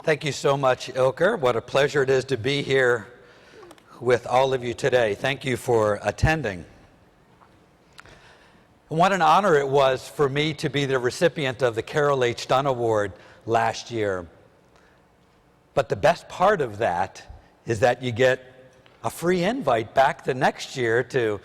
Thank you so much, Ilker. What a pleasure it is to be here with all of you today. Thank you for attending. And what an honor it was for me to be the recipient of the Carroll H. Dunn Award last year. But the best part of that is that you get a free invite back the next year to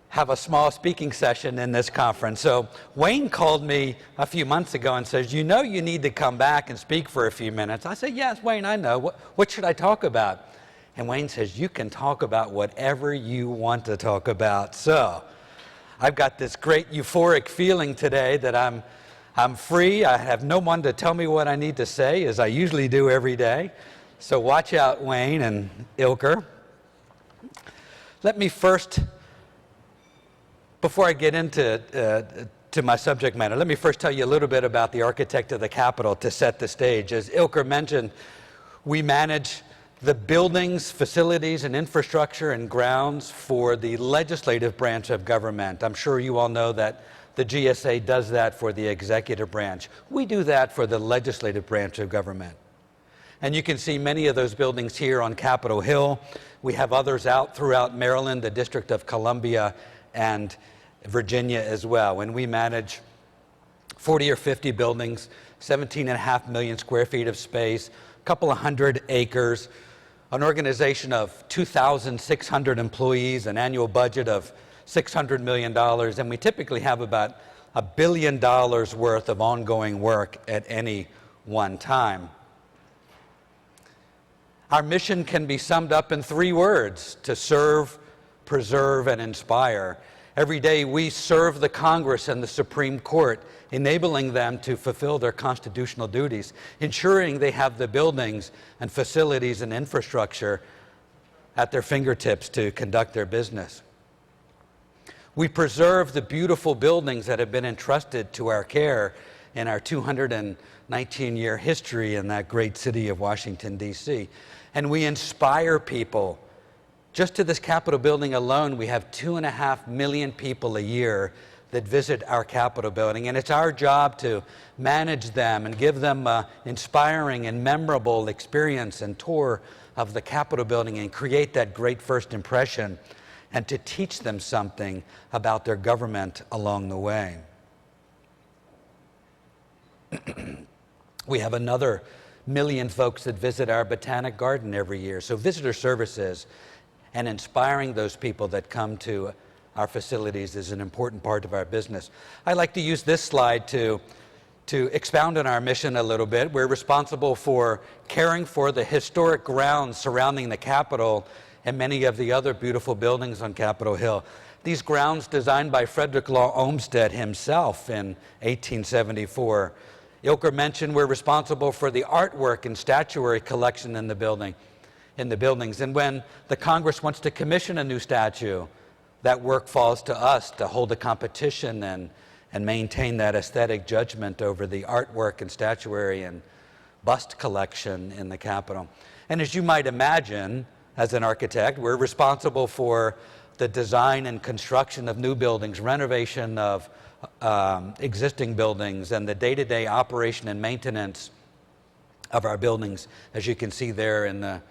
have a small speaking session in this conference. So Wayne called me a few months ago and says, you know you need to come back and speak for a few minutes. I said, yes, Wayne, I know. What should I talk about? And Wayne says, you can talk about whatever you want to talk about. So I've got this great euphoric feeling today that I'm free. I have no one to tell me what I need to say, as I usually do every day. So watch out, Wayne and Ilker. Let me first, before I get into to my subject matter, let me first tell you a little bit about the architect of the Capitol to set the stage. As Ilker mentioned, we manage the buildings, facilities, and infrastructure and grounds for the legislative branch of government. I'm sure you all know that the GSA does that for the executive branch. We do that for the legislative branch of government. And you can see many of those buildings here on Capitol Hill. We have others out throughout Maryland, the District of Columbia, and Virginia as well. And we manage 40 or 50 buildings, 17.5 million square feet of space, a couple of hundred acres, an organization of 2,600 employees, an annual budget of $600 million, and we typically have about $1 billion worth of ongoing work at any one time. Our mission can be summed up in 3 words: to serve, preserve, and inspire. Every day we serve the Congress and the Supreme Court, enabling them to fulfill their constitutional duties, ensuring they have the buildings and facilities and infrastructure at their fingertips to conduct their business. We preserve the beautiful buildings that have been entrusted to our care in our 219-year history in that great city of Washington, D.C. And we inspire people. Just to this Capitol building alone, we have 2.5 million people a year that visit our Capitol building, and it's our job to manage them and give them an inspiring and memorable experience and tour of the Capitol building and create that great first impression, and to teach them something about their government along the way. We have another 1 million folks that visit our Botanic Garden every year, so visitor services and inspiring those people that come to our facilities is an important part of our business. I like to use this slide to expound on our mission a little bit. We're responsible for caring for the historic grounds surrounding the Capitol and many of the other beautiful buildings on Capitol Hill. These grounds, designed by Frederick Law Olmsted himself in 1874. Ilker mentioned we're responsible for the artwork and statuary collection in the buildings. And when the Congress wants to commission a new statue, that work falls to us to hold a competition and maintain that aesthetic judgment over the artwork and statuary and bust collection in the Capitol. And as you might imagine, as an architect, we're responsible for the design and construction of new buildings, renovation of existing buildings, and the day-to-day operation and maintenance of our buildings, as you can see there in the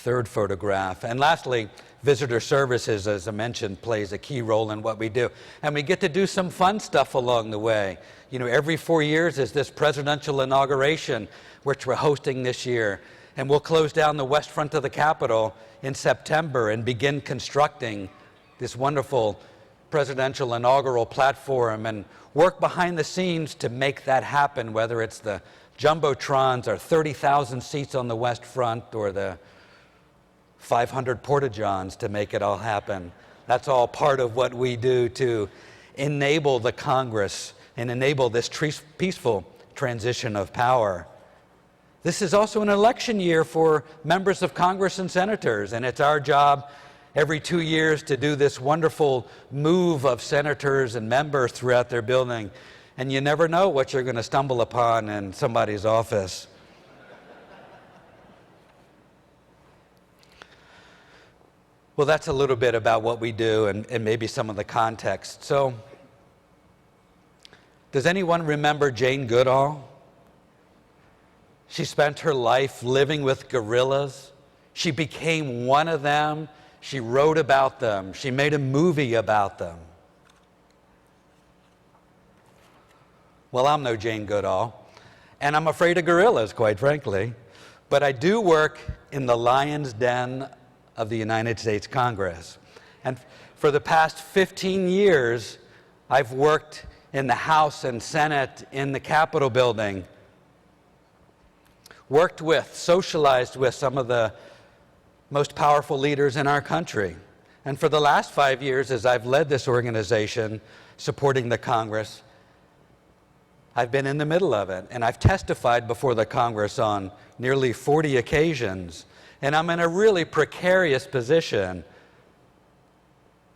3rd photograph. And lastly, visitor services, as I mentioned, plays a key role in what we do. And we get to do some fun stuff along the way. You know, every 4 years is this presidential inauguration, which we're hosting this year. And we'll close down the west front of the Capitol in September and begin constructing this wonderful presidential inaugural platform and work behind the scenes to make that happen, whether it's the Jumbotrons or 30,000 seats on the west front or the 500 porta-johns to make it all happen. That's all part of what we do to enable the Congress and enable this peaceful transition of power. This is also an election year for members of Congress and senators, and it's our job every 2 years to do this wonderful move of senators and members throughout their building. And you never know what you're going to stumble upon in somebody's office. Well, that's a little bit about what we do and maybe some of the context. So, does anyone remember Jane Goodall? She spent her life living with gorillas. She became one of them. She wrote about them. She made a movie about them. Well, I'm no Jane Goodall, and I'm afraid of gorillas, quite frankly. But I do work in the lion's den of the United States Congress. And for the past 15 years, I've worked in the House and Senate, in the Capitol building, worked with, socialized with some of the most powerful leaders in our country. And for the last 5 years, as I've led this organization supporting the Congress, I've been in the middle of it, and I've testified before the Congress on nearly 40 occasions, and I'm in a really precarious position,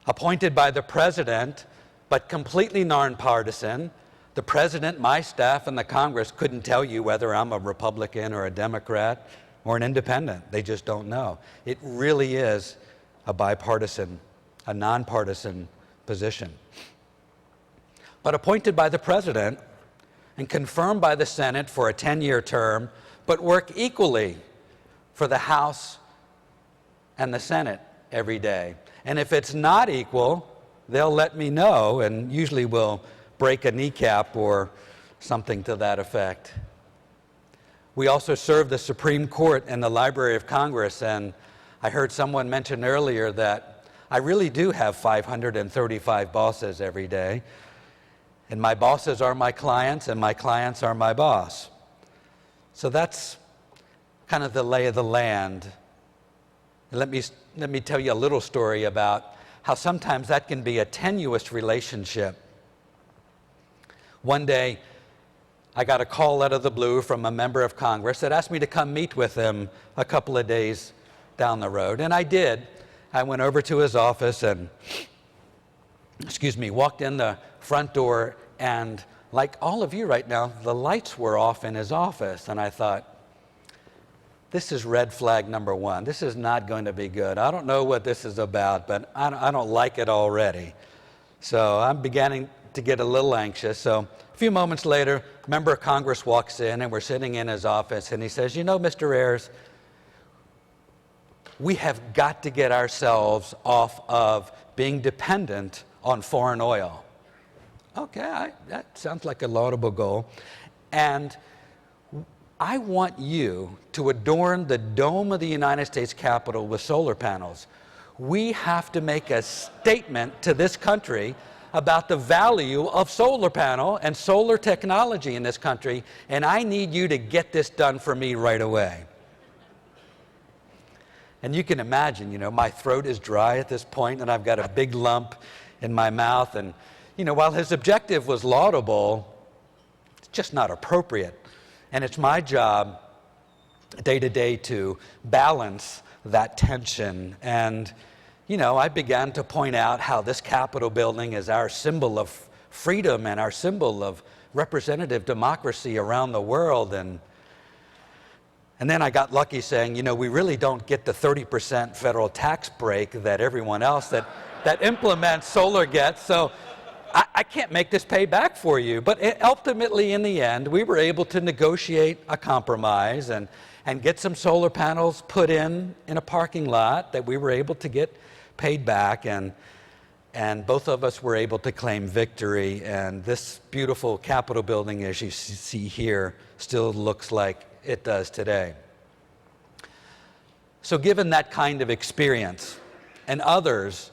appointed by the President, but completely nonpartisan. The President, my staff, and the Congress couldn't tell you whether I'm a Republican or a Democrat or an independent. They just don't know. It really is a bipartisan, a nonpartisan position. But appointed by the President and confirmed by the Senate for a 10-year term, but work equally for the House and the Senate every day. And if it's not equal, they'll let me know, and usually we'll break a kneecap or something to that effect. We also serve the Supreme Court and the Library of Congress, and I heard someone mention earlier that I really do have 535 bosses every day. And my bosses are my clients, and my clients are my boss. So that's kind of the lay of the land. And let me tell you a little story about how sometimes that can be a tenuous relationship. One day, I got a call out of the blue from a member of Congress that asked me to come meet with him a couple of days down the road, and I did. I went over to his office and, walked in the front door, and like all of you right now, the lights were off in his office, and I thought, this is red flag number one. This is not going to be good. I don't know what this is about, but I don't like it already. So I'm beginning to get a little anxious. So a few moments later, a member of Congress walks in, and we're sitting in his office, and he says, you know, Mr. Ayers, we have got to get ourselves off of being dependent on foreign oil. Okay, that sounds like a laudable goal. And I want you to adorn the dome of the United States Capitol with solar panels. We have to make a statement to this country about the value of solar panel and solar technology in this country, and I need you to get this done for me right away. And you can imagine, my throat is dry at this point, and I've got a big lump in my mouth, and while his objective was laudable, it's just not appropriate. And it's my job day to day to balance that tension. And, I began to point out how this Capitol building is our symbol of freedom and our symbol of representative democracy around the world. And then I got lucky saying, we really don't get the 30% federal tax break that everyone else that implements solar gets. So I can't make this pay back for you. But ultimately, in the end, we were able to negotiate a compromise and get some solar panels put in a parking lot that we were able to get paid back. And both of us were able to claim victory. And this beautiful Capitol building, as you see here, still looks like it does today. So given that kind of experience and others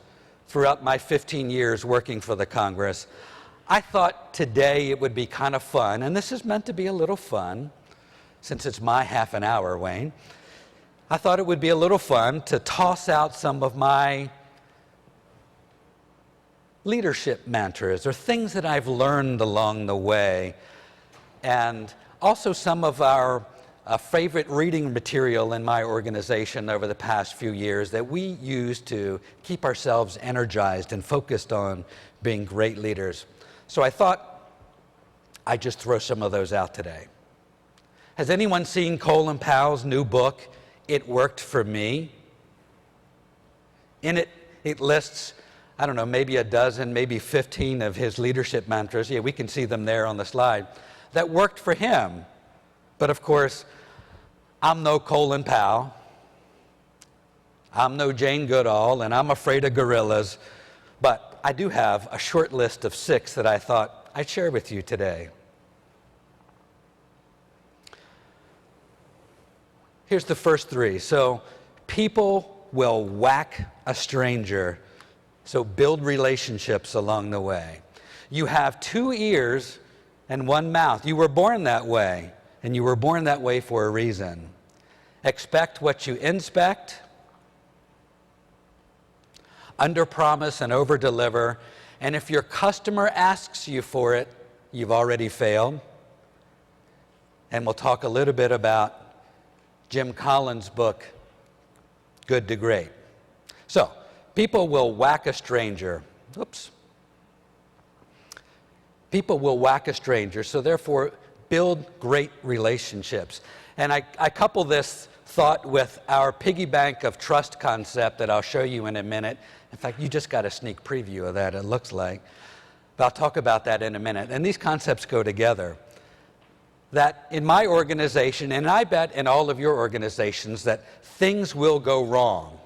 throughout my 15 years working for the Congress, I thought today it would be kind of fun, and this is meant to be a little fun, since it's my half an hour, Wayne. I thought it would be a little fun to toss out some of my leadership mantras or things that I've learned along the way, and also some of our favorite reading material in my organization over the past few years that we use to keep ourselves energized and focused on being great leaders. So I thought I'd just throw some of those out today. Has anyone seen Colin Powell's new book, It Worked for Me? In it, it lists, I don't know, maybe a dozen, maybe 15 of his leadership mantras. Yeah, we can see them there on the slide. That worked for him. But of course, I'm no Colin Powell. I'm no Jane Goodall, and I'm afraid of gorillas. But I do have a short list of 6 that I thought I'd share with you today. Here's the first 3. So, people will whack a stranger, so build relationships along the way. You have 2 ears and 1 mouth. You were born that way, and you were born that way for a reason. Expect what you inspect. Underpromise and overdeliver. And if your customer asks you for it, you've already failed. And we'll talk a little bit about Jim Collins' book, Good to Great. So, people will whack a stranger. Oops. People will whack a stranger, so therefore build great relationships. And I couple this thought with our piggy bank of trust concept that I'll show you in a minute. In fact, you just got a sneak preview of that, it looks like. But I'll talk about that in a minute. And these concepts go together. That in my organization, and I bet in all of your organizations, that things will go wrong.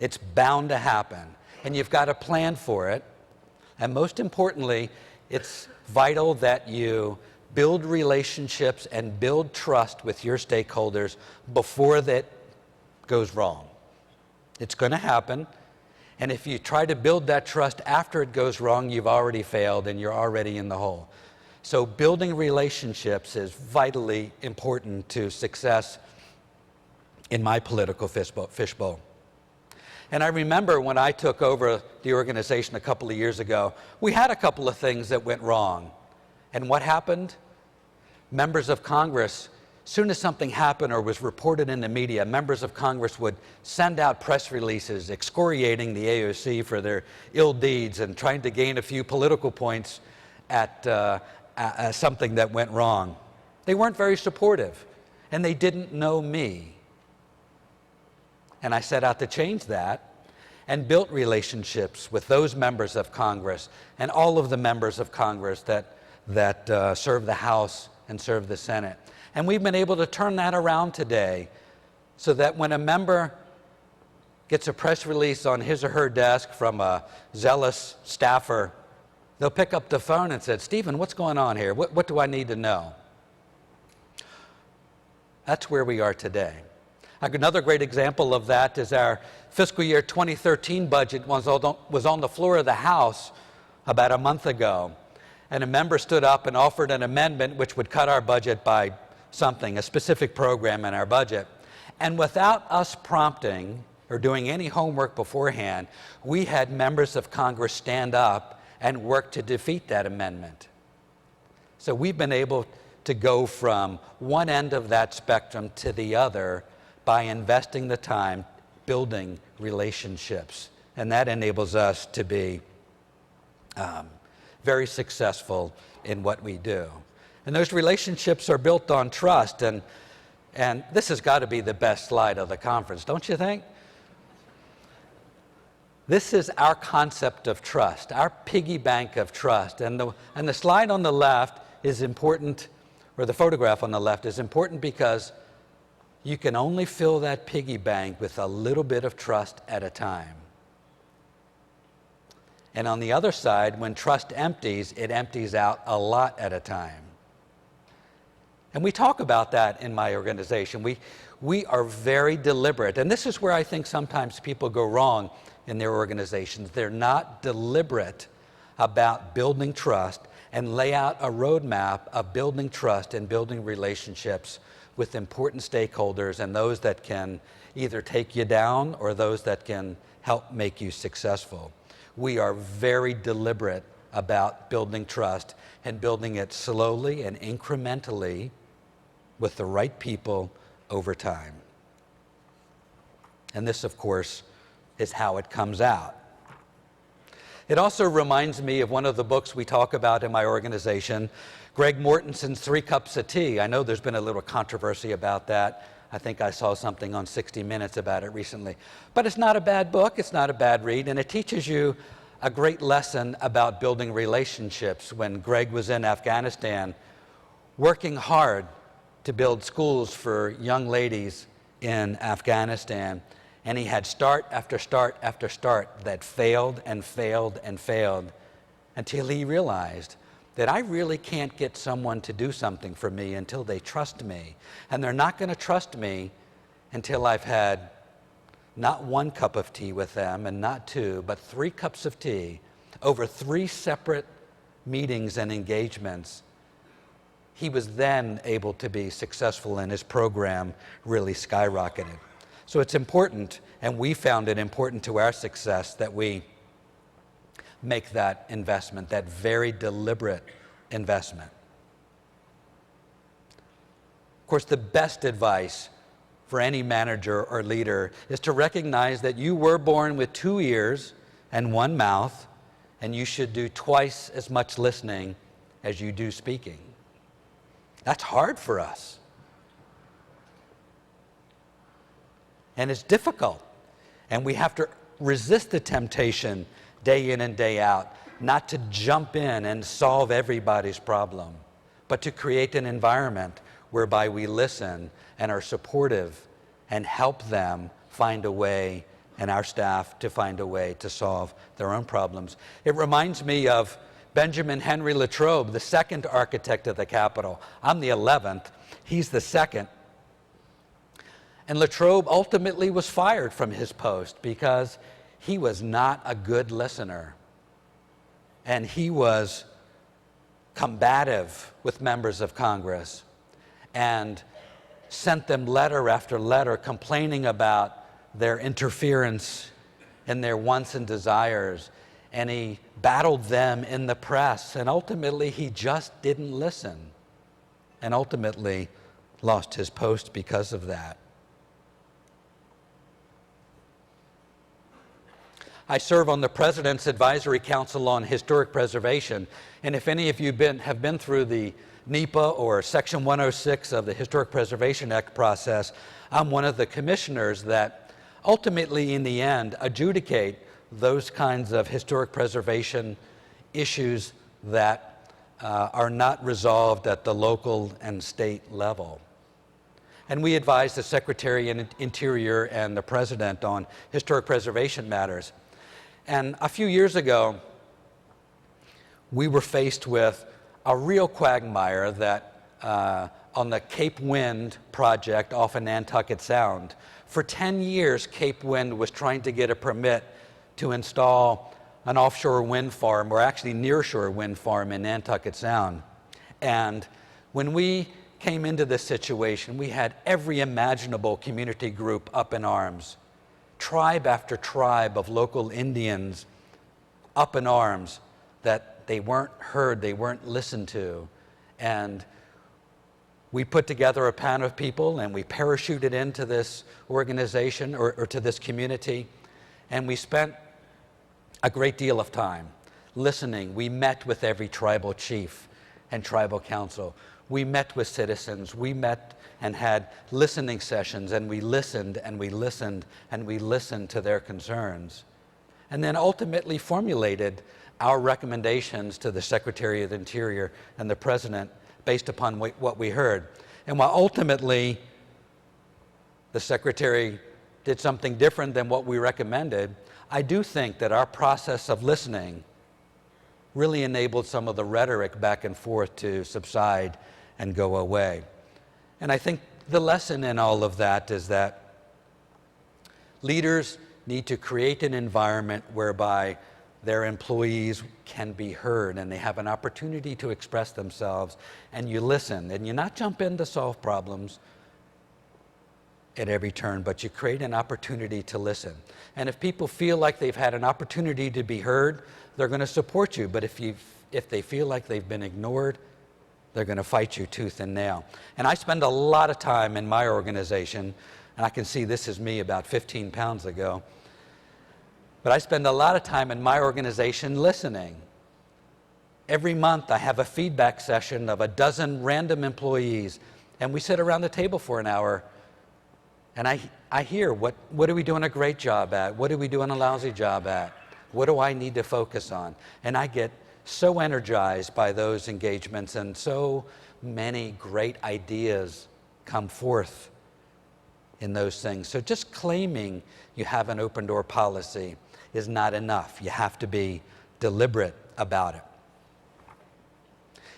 It's bound to happen. And you've got to plan for it. And most importantly, it's vital that you build relationships and build trust with your stakeholders before that goes wrong. It's going to happen. And if you try to build that trust after it goes wrong, you've already failed and you're already in the hole. So building relationships is vitally important to success in my political fishbowl. And I remember when I took over the organization a couple of years ago, we had a couple of things that went wrong. And what happened? Members of Congress, as soon as something happened or was reported in the media, members of Congress would send out press releases excoriating the AOC for their ill deeds and trying to gain a few political points at something that went wrong. They weren't very supportive, and they didn't know me. And I set out to change that and built relationships with those members of Congress and all of the members of Congress that serve the House and serve the Senate. And we've been able to turn that around today so that when a member gets a press release on his or her desk from a zealous staffer, they'll pick up the phone and say, "Stephen, what's going on here? What do I need to know?" That's where we are today. Another great example of that is our fiscal year 2013 budget was on the floor of the House about a month ago. And a member stood up and offered an amendment which would cut our budget by something, a specific program in our budget. And without us prompting or doing any homework beforehand, we had members of Congress stand up and work to defeat that amendment. So we've been able to go from one end of that spectrum to the other by investing the time building relationships. And that enables us to be very successful in what we do. And those relationships are built on trust. And this has got to be the best slide of the conference, don't you think? This is our concept of trust, our piggy bank of trust. And the slide on the left is important, or the photograph on the left is important because you can only fill that piggy bank with a little bit of trust at a time. And on the other side, when trust empties, it empties out a lot at a time. And we talk about that in my organization. We are very deliberate. And this is where I think sometimes people go wrong in their organizations. They're not deliberate about building trust and lay out a roadmap of building trust and building relationships with important stakeholders and those that can either take you down or those that can help make you successful. We are very deliberate about building trust and building it slowly and incrementally with the right people over time. And this, of course, is how it comes out. It also reminds me of one of the books we talk about in my organization, Greg Mortensen's 3 Cups of Tea. I know there's been a little controversy about that. I think I saw something on 60 Minutes about it recently. But it's not a bad book, it's not a bad read, and it teaches you a great lesson about building relationships. When Greg was in Afghanistan, working hard to build schools for young ladies in Afghanistan. And he had start after start after start that failed and failed and failed until he realized that I really can't get someone to do something for me until they trust me. And they're not going to trust me until I've had not 1 cup of tea with them and not 2, but 3 cups of tea over 3 separate meetings and engagements. He was then able to be successful, and his program really skyrocketed. So it's important, and we found it important to our success, that we make that investment, that very deliberate investment. Of course, the best advice for any manager or leader is to recognize that you were born with 2 ears and 1 mouth, and you should do twice as much listening as you do speaking. That's hard for us. And it's difficult. And we have to resist the temptation day in and day out, not to jump in and solve everybody's problem, but to create an environment whereby we listen and are supportive and help them find a way, and our staff to find a way to solve their own problems. It reminds me of Benjamin Henry Latrobe, the 2nd architect of the Capitol. I'm the 11th. He's the 2nd. And Latrobe ultimately was fired from his post because he was not a good listener. And he was combative with members of Congress and sent them letter after letter complaining about their interference in their wants and desires. And he battled them in the press. And ultimately, he just didn't listen. And ultimately lost his post because of that. I serve on the President's Advisory Council on Historic Preservation, and if any of you have been through the NEPA or Section 106 of the Historic Preservation Act process, I'm one of the commissioners that ultimately, in the end, adjudicate those kinds of historic preservation issues that are not resolved at the local and state level. And we advise the Secretary of Interior and the President on historic preservation matters. And a few years ago, we were faced with a real quagmire that on the Cape Wind project off of Nantucket Sound. For 10 years, Cape Wind was trying to get a permit to install an offshore wind farm, or actually nearshore wind farm in Nantucket Sound. And when we came into this situation, we had every imaginable community group up in arms. Tribe after tribe of local Indians up in arms that they weren't heard, they weren't listened to. And we put together a panel of people and we parachuted into this organization or to this community, and we spent a great deal of time listening. We met with every tribal chief and tribal council. We met with citizens. We met and had listening sessions, and we listened and we listened and we listened to their concerns. And then ultimately formulated our recommendations to the Secretary of the Interior and the President based upon what we heard. And while ultimately the Secretary did something different than what we recommended, I do think that our process of listening really enabled some of the rhetoric back and forth to subside and go away. And I think the lesson in all of that is that leaders need to create an environment whereby their employees can be heard and they have an opportunity to express themselves, and you listen, and you not jump in to solve problems at every turn, but you create an opportunity to listen. And if people feel like they've had an opportunity to be heard, they're going to support you. But if they feel like they've been ignored, they're going to fight you tooth and nail. And I spend a lot of time in my organization, and I can see this is me about 15 pounds ago, but I spend a lot of time in my organization listening. Every month I have a feedback session of a dozen random employees, and we sit around the table for an hour, and I hear what are we doing a great job at? What are we doing a lousy job at? What do I need to focus on? And I get so energized by those engagements and so many great ideas come forth in those things. So just claiming you have an open door policy is not enough. You have to be deliberate about it.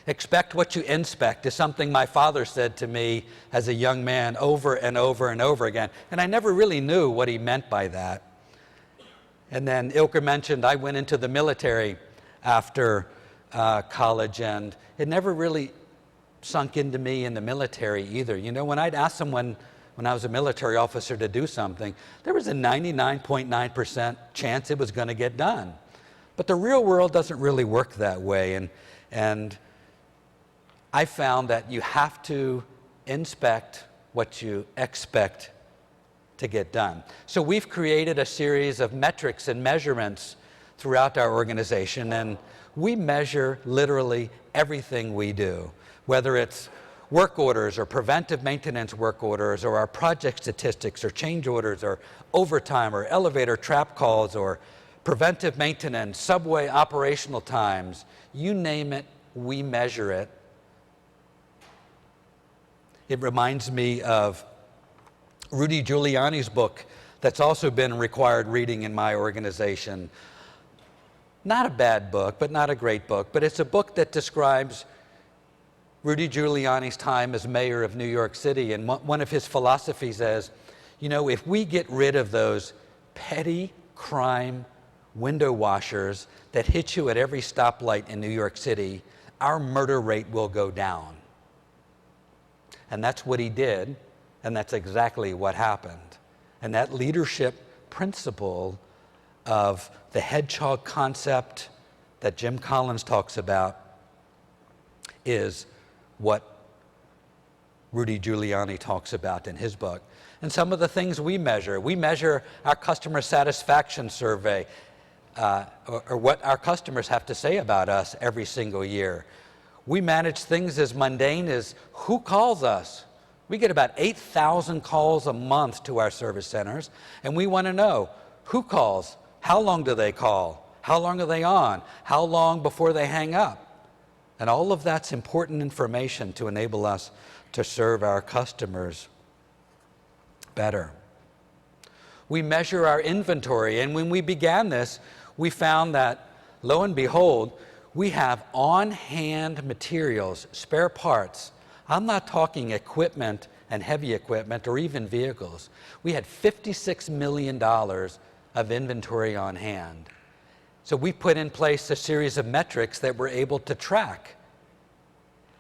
Expect what you inspect is something my father said to me as a young man over and over and over again. And I never really knew what he meant by that. And then Ilker mentioned I went into the military after college, and it never really sunk into me in the military either. You know, when I'd ask someone when I was a military officer to do something, there was a 99.9% chance it was going to get done. But the real world doesn't really work that way. And I found that you have to inspect what you expect to get done. So we've created a series of metrics and measurements throughout our organization, and we measure literally everything we do, whether it's work orders or preventive maintenance work orders or our project statistics or change orders or overtime or elevator trap calls or preventive maintenance, subway operational times, you name it, we measure it. It reminds me of Rudy Giuliani's book that's also been required reading in my organization. Not a bad book, but not a great book, but it's a book that describes Rudy Giuliani's time as mayor of New York City, and one of his philosophies is, you know, if we get rid of those petty crime window washers that hit you at every stoplight in New York City, our murder rate will go down. And that's what he did, and that's exactly what happened. And that leadership principle of the hedgehog concept that Jim Collins talks about is what Rudy Giuliani talks about in his book. And some of the things we measure our customer satisfaction survey, or what our customers have to say about us every single year. We manage things as mundane as who calls us. We get about 8,000 calls a month to our service centers, and we want to know who calls, how long do they call, how long are they on, how long before they hang up. And all of that's important information to enable us to serve our customers better. We measure our inventory, and when we began this, we found that, lo and behold, we have on-hand materials, spare parts. I'm not talking equipment and heavy equipment or even vehicles. We had $56 million of inventory on hand. So we put in place a series of metrics that we're able to track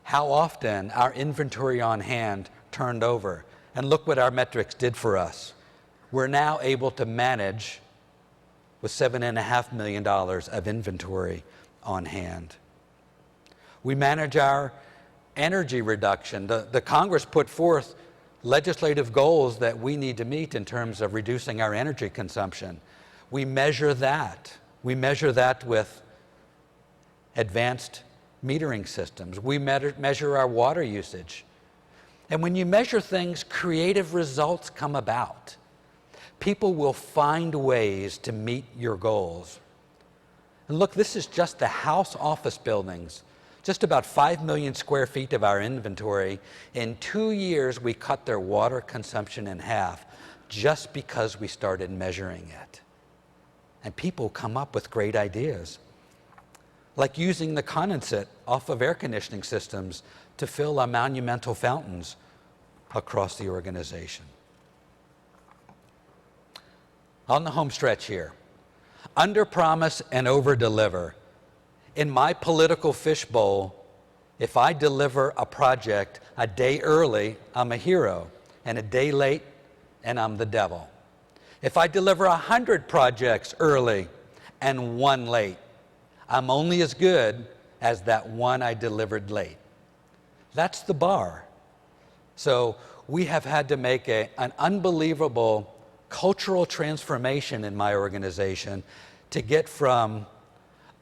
how often our inventory on hand turned over. And look what our metrics did for us. We're now able to manage with $7.5 million of inventory on hand. We manage our energy reduction. The Congress put forth legislative goals that we need to meet in terms of reducing our energy consumption. We measure that. We measure that with advanced metering systems. We measure our water usage. And when you measure things, creative results come about. People will find ways to meet your goals. And look, this is just the house office buildings, just about 5 million square feet of our inventory. In 2 years, we cut their water consumption in half just because we started measuring it. And people come up with great ideas, like using the condensate off of air conditioning systems to fill our monumental fountains across the organization. On the home stretch here, under-promise and over-deliver. In my political fishbowl, if I deliver a project a day early, I'm a hero, and a day late, and I'm the devil. If I deliver 100 projects early and 1 late, I'm only as good as that one I delivered late. That's the bar. So we have had to make an unbelievable cultural transformation in my organization to get from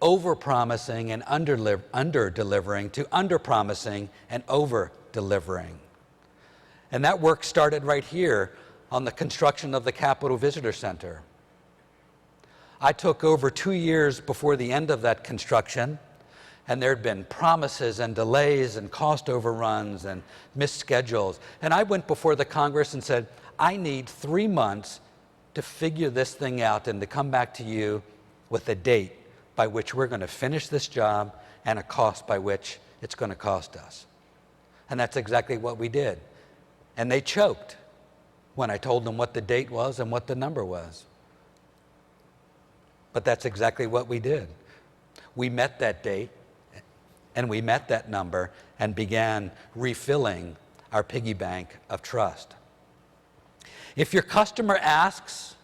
over-promising and under-delivering to under-promising and over-delivering. And that work started right here on the construction of the Capitol Visitor Center. I took over 2 years before the end of that construction, And there had been promises and delays and cost overruns and missed schedules. And I went before the Congress and said, I need 3 months to figure this thing out and to come back to you with a date by which we're going to finish this job and a cost by which it's going to cost us. And that's exactly what we did. And they choked when I told them what the date was and what the number was. But that's exactly what we did. We met that date and we met that number and began refilling our piggy bank of trust. If your customer asks,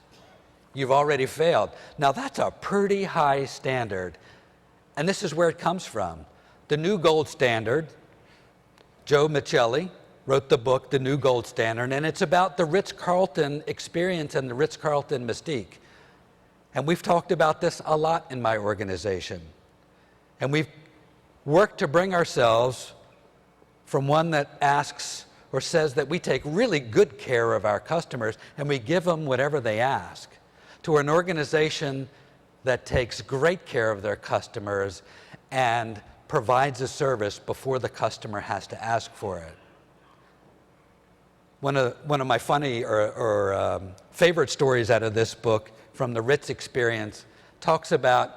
you've already failed. Now that's a pretty high standard. And this is where it comes from. The new gold standard, Joe Michelli wrote the book, The New Gold Standard, and it's about the Ritz-Carlton experience and the Ritz-Carlton mystique. And we've talked about this a lot in my organization. And we've worked to bring ourselves from one that asks or says that we take really good care of our customers and we give them whatever they ask, to an organization that takes great care of their customers and provides a service before the customer has to ask for it. One of my funny or favorite stories out of this book from the Ritz experience talks about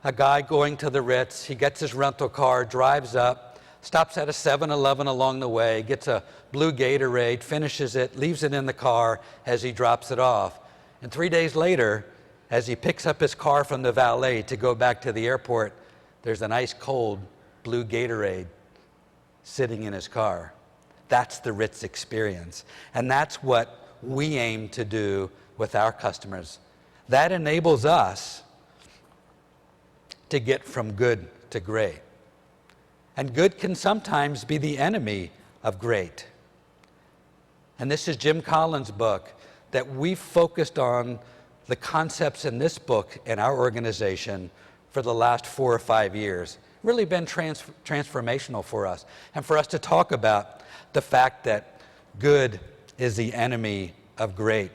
a guy going to the Ritz. He gets his rental car, drives up, stops at a 7-Eleven along the way, gets a blue Gatorade, finishes it, leaves it in the car as he drops it off. And 3 days later, as he picks up his car from the valet to go back to the airport, there's an ice cold blue Gatorade sitting in his car. That's the Ritz experience. And that's what we aim to do with our customers. That enables us to get from good to great. And good can sometimes be the enemy of great. And this is Jim Collins' book that we focused on the concepts in this book in our organization for the last 4 or 5 years. Really been transformational for us. And for us to talk about the fact that good is the enemy of great.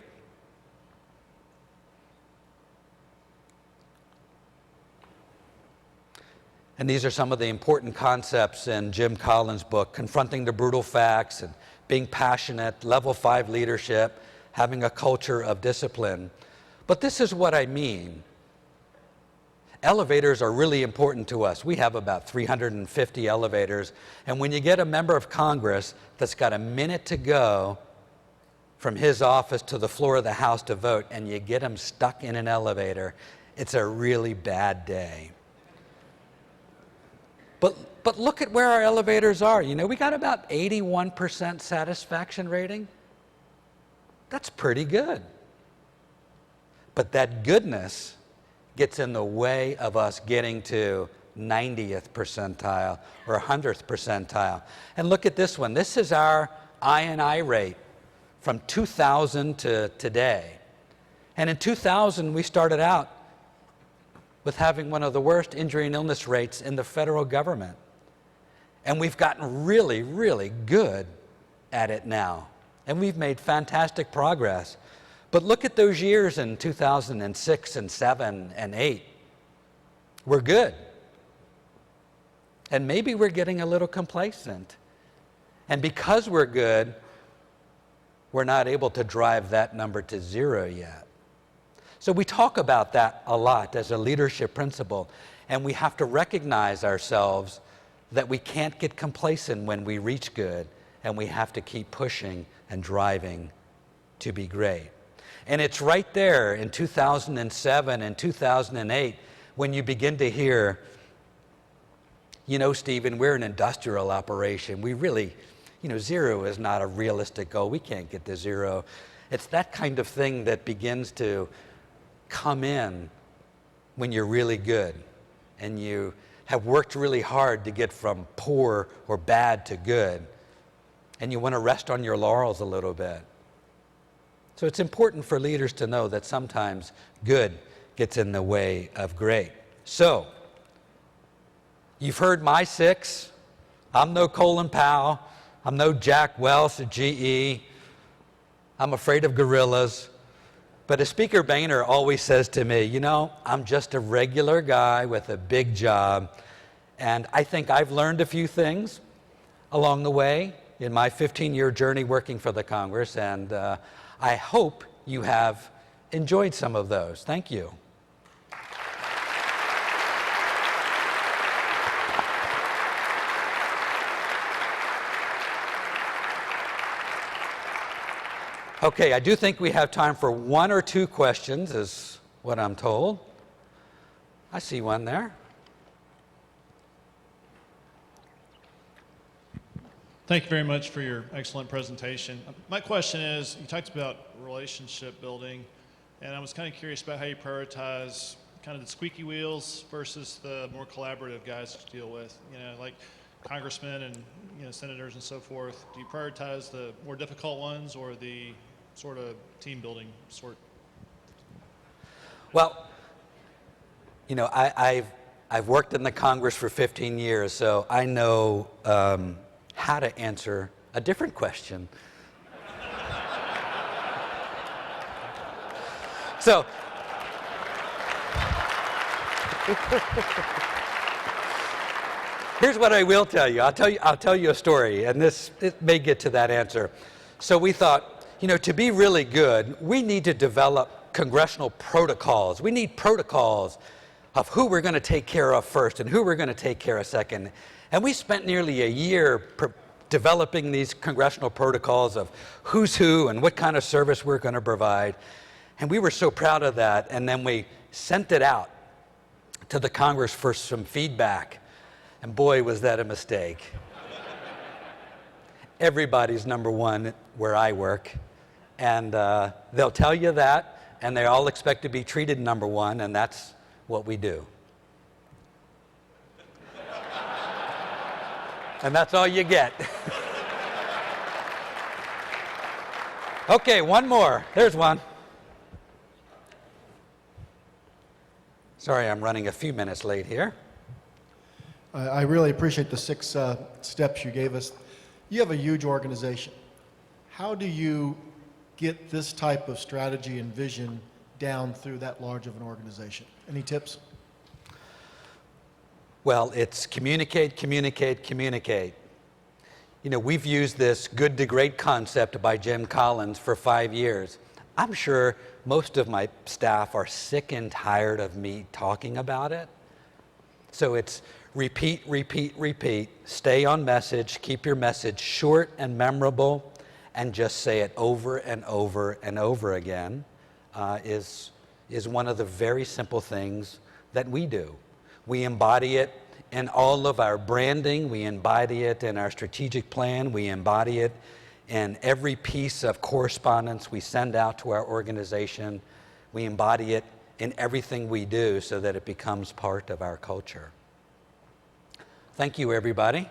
And these are some of the important concepts in Jim Collins' book: confronting the brutal facts and being passionate, level 5 leadership, having a culture of discipline. But this is what I mean. Elevators are really important to us. We have about 350 elevators. And when you get a member of Congress that's got a minute to go from his office to the floor of the House to vote, and you get him stuck in an elevator, it's a really bad day. But look at where our elevators are. You know, we got about 81% satisfaction rating. That's pretty good. But that goodness gets in the way of us getting to 90th percentile or 100th percentile. And look at this one. This is our I&I rate from 2000 to today. And in 2000, we started out with having one of the worst injury and illness rates in the federal government. And we've gotten really, really good at it now. And we've made fantastic progress. But look at those years in 2006 and 7 and 8. We're good. And maybe we're getting a little complacent. And because we're good, we're not able to drive that number to 0 yet. So we talk about that a lot as a leadership principle. And we have to recognize ourselves that we can't get complacent when we reach good. And we have to keep pushing and driving to be great. And it's right there in 2007 and 2008 when you begin to hear, you know, Stephen, we're an industrial operation. We really, 0 is not a realistic goal. We can't get to 0. It's that kind of thing that begins to come in when you're really good and you have worked really hard to get from poor or bad to good. And you want to rest on your laurels a little bit. So it's important for leaders to know that sometimes good gets in the way of great. So, you've heard my 6. I'm no Colin Powell. I'm no Jack Welch at GE. I'm afraid of gorillas. But as Speaker Boehner always says to me, I'm just a regular guy with a big job, And I think I've learned a few things along the way in my 15-year journey working for the Congress, and I hope you have enjoyed some of those. Thank you. Okay, I do think we have time for one or two questions, is what I'm told. I see one there. Thank you very much for your excellent presentation. My question is, you talked about relationship building, and I was kind of curious about how you prioritize kind of the squeaky wheels versus the more collaborative guys to deal with, like congressmen and senators and so forth. Do you prioritize the more difficult ones or the sort of team building sort? Well, I've worked in the Congress for 15 years, so I know how to answer a different question. So, here's what I will tell you. I'll tell you a story, and it may get to that answer. So we thought, to be really good, we need to develop congressional protocols. We need protocols of who we're going to take care of first and who we're going to take care of second. And we spent nearly a year developing these congressional protocols of who's who and what kind of service we're going to provide. And we were so proud of that. And then we sent it out to the Congress for some feedback. And boy, was that a mistake. Everybody's number one where I work. And they'll tell you that, and they all expect to be treated number one, and that's what we do. And that's all you get. Okay, one more. There's one. Sorry, I'm running a few minutes late here. I really appreciate the 6 steps you gave us. You have a huge organization. How do you get this type of strategy and vision down through that large of an organization? Any tips? Well, it's communicate, communicate, communicate. We've used this good to great concept by Jim Collins for 5 years. I'm sure most of my staff are sick and tired of me talking about it. So it's repeat, repeat, repeat. Stay on message. Keep your message short and memorable, and just say it over and over and over again is one of the very simple things that we do. We embody it in all of our branding. We embody it in our strategic plan. We embody it in every piece of correspondence we send out to our organization. We embody it in everything we do so that it becomes part of our culture. Thank you, everybody.